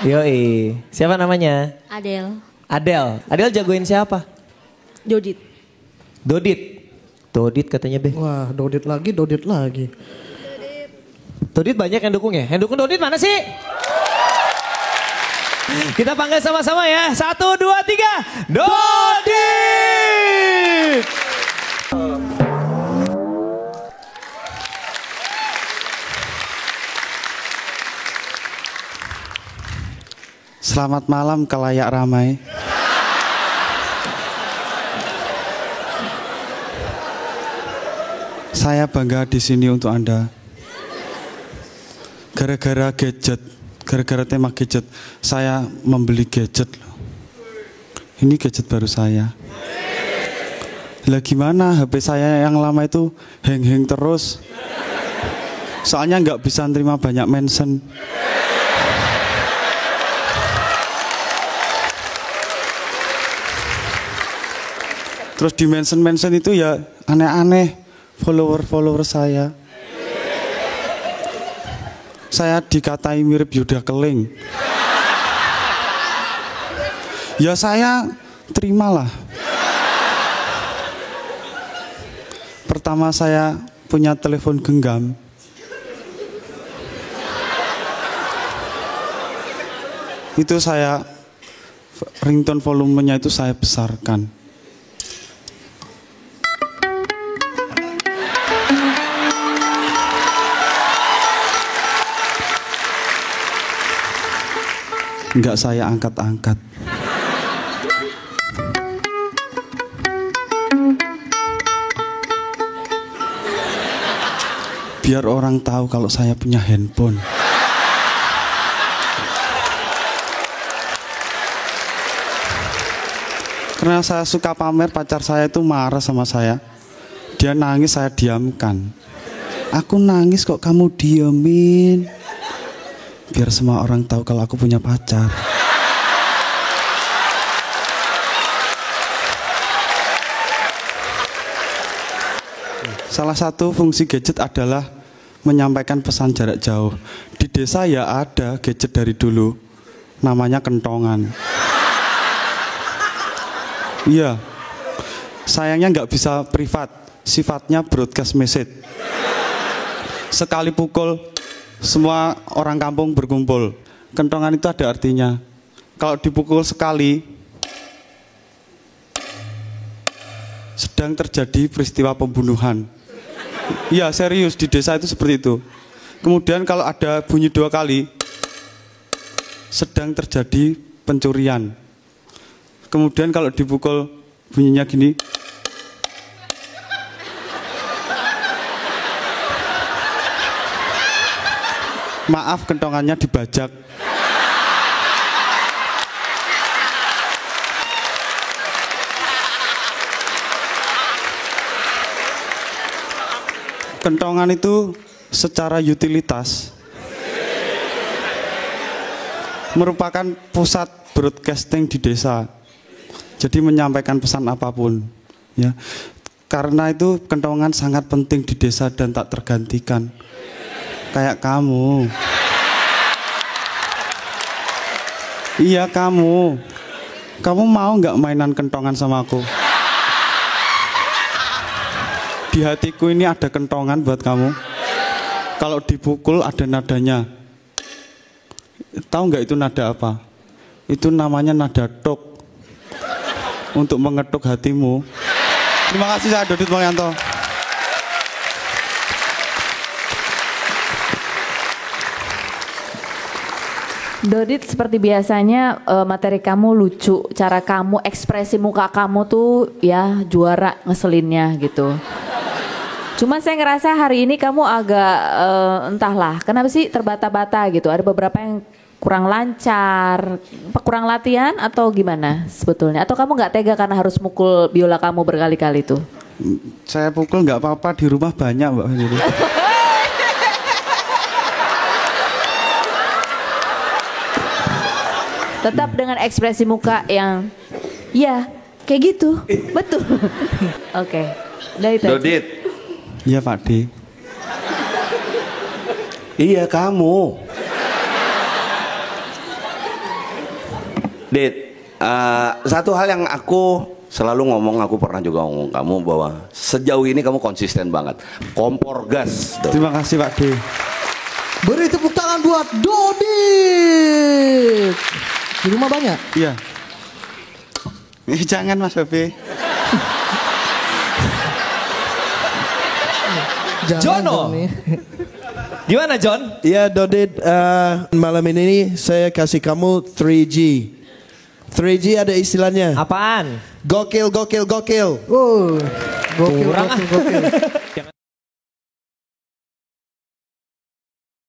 Yoi. Siapa namanya? Adel. Adel. Adel jagoin siapa? Dodit. Dodit. Dodit katanya Beh. Wah, Dodit lagi, Dodit lagi. Dodit banyak yang dukung ya? Yang dukung Dodit mana sih? Kita panggil sama-sama ya. 1, 2, 3. Dodit! Selamat malam kalayak ramai. Saya bangga di sini untuk Anda. Gara-gara gadget, gara-gara tema gadget, saya membeli gadget. Ini gadget baru saya. Lah gimana, HP saya yang lama itu hang-hang terus. Soalnya nggak bisa terima banyak mention. Terus di mention itu ya aneh-aneh follower saya. Saya dikatai mirip Yuda Keling. Ya saya terimalah. Pertama saya punya telepon genggam. Itu saya ringtone volumenya itu saya besarkan. Enggak saya angkat-angkat. Biar orang tahu kalau saya punya handphone. Karena saya suka pamer, pacar saya itu marah sama saya. Dia nangis, saya diamkan. Aku nangis kok kamu diemin. Biar semua orang tahu kalau aku punya pacar. Salah satu fungsi gadget adalah menyampaikan pesan jarak jauh. Di desa ya ada gadget dari dulu, namanya kentongan. Iya, sayangnya nggak bisa privat, sifatnya broadcast message. Sekali pukul, semua orang kampung berkumpul. Kentongan itu ada artinya. Kalau dipukul sekali, sedang terjadi peristiwa pembunuhan. Iya serius, di desa itu seperti itu. Kemudian kalau ada bunyi 2 kali, sedang terjadi pencurian. Kemudian kalau dipukul bunyinya gini, maaf kentongannya dibajak. Kentongan itu secara utilitas merupakan pusat broadcasting di desa. Jadi menyampaikan pesan apapun, ya. Karena itu kentongan sangat penting di desa dan tak tergantikan. Kayak kamu. Iya kamu. Kamu mau nggak mainan kentongan sama aku? Di hatiku ini ada kentongan buat kamu. Kalau dipukul ada nadanya. Tahu nggak itu nada apa? Itu namanya nada tok. Untuk mengetuk hatimu. Terima kasih saya Dodit Mulyanto. Dodit, seperti biasanya materi kamu lucu, cara kamu, ekspresi muka kamu tuh ya juara ngeselinnya gitu. Cuman saya ngerasa hari ini kamu agak entahlah, kenapa sih terbata-bata gitu, ada beberapa yang kurang lancar, kurang latihan atau gimana sebetulnya? Atau kamu nggak tega karena harus mukul biola kamu berkali-kali tuh? Saya pukul nggak apa-apa, di rumah banyak Mbak. Tetap dengan ekspresi muka yang ya kayak gitu, betul. Oke, udah itu. Dodit. Iya Pak D. Iya kamu. Dit, satu hal yang aku selalu ngomong, aku pernah juga ngomong kamu bahwa sejauh ini kamu konsisten banget. Kompor gas. Terima kasih Pak D. Beri tepuk tangan buat Dodit. Di rumah banyak? Iya. Jangan Mas Babe. Jono. Johnny. Gimana John? Iya Dodit, malam ini saya kasih kamu 3G. 3G ada istilahnya. Apaan? Gokil, gokil, gokil. Oh, gokil, Kurang ah. gokil, gokil.